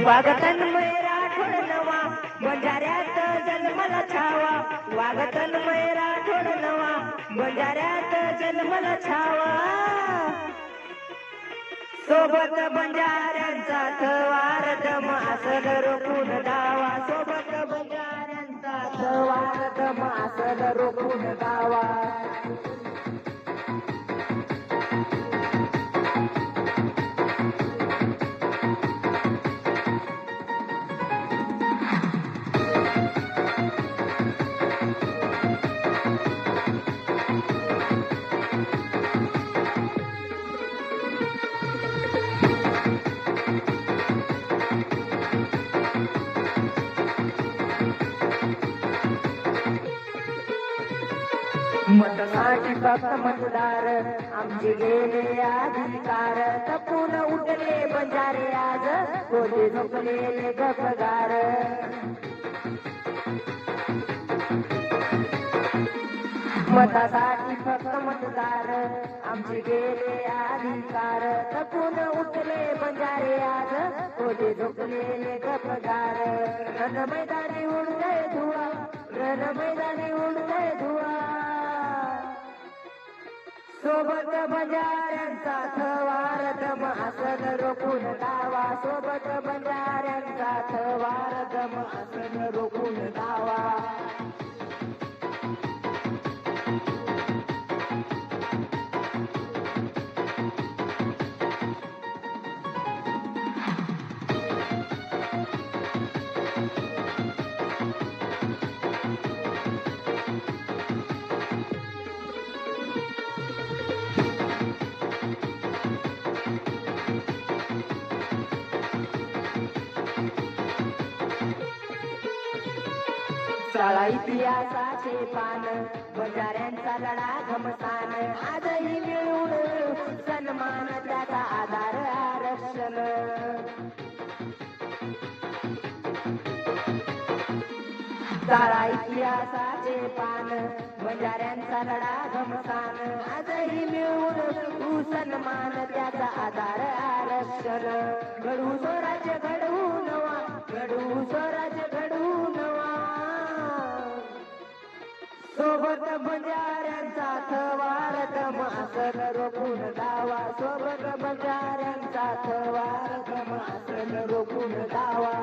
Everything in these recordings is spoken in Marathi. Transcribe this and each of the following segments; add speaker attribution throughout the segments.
Speaker 1: वागतन्मय राठोड नवा बंजाऱ्यात जन्मला छावा वागतन्मय राठोड नवा बंजाऱ्यात जन्मला छावा सोबत बंजाऱ्यांचा थवार दम असल रोखून दावा सोबत बंजाऱ्यांचा थवार दम असल रोखून दावा मतसाठी फक्त मतदार आमचे गेले अधिकार तपून उठले बंजारे आज कोणी झोपलेले गपगार मतासाठी फक्त मतदार आमचे गेले अधिकार तपून उठले बंजारे आज कोणी झोपलेले गपगार रण मैदानी उडतय धुवा रण मैदानी उडतय धुवा सोबत बंजाऱ्यांचा थवार दम असल रोखून दावा सोबत बंजाऱ्यांचा थवार दम असल रोखून दावा शाळा इतिहासाचे पान बंजाऱ्यांचा लढा घमसान आजही मिळून सन्मान त्याचा आधार आरक्षण शाळा इतिहासाचे पान बंजाऱ्यांचा लढा घमसान आजही मिळून सन्मान त्याचा आधार आरक्षण घडवू स्वराज्य घडवू नवा घडवू स्वराज्य घडवू नवा सोबत बंजाऱ्यांचा थवार दम असल रोखून दावा सोबत बंजाऱ्यांचा थवार दम असल रोखून दावा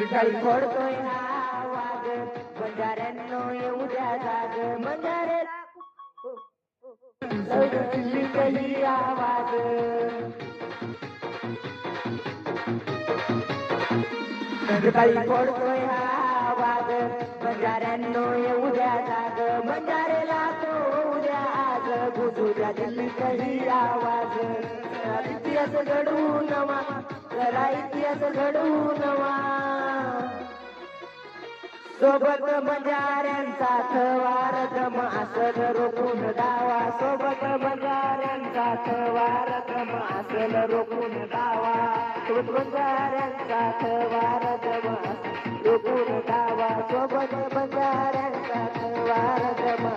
Speaker 1: काही फोडतोय हा वाघ बंजाऱ्यांनो येऊ द्या जाग बंजारे काही आवाज काही फोडतोय हा वाघ बंजाऱ्यांनो येऊ द्या जाग बंजारे लाखो उद्या आज बुजू द्या दिल्ली काही आवाज इतिहास घडवू नवा जरा इतिहास घडवू नवा सोबत बंजाऱ्यांचा थवार दम असल रोखून दावा सोबत बंजाऱ्यांचा थवार दम असल रोखून दावा सोबत बंजाऱ्यांचा थवार दम रोखून दावा सोबत बंजाऱ्यांचा थवार दम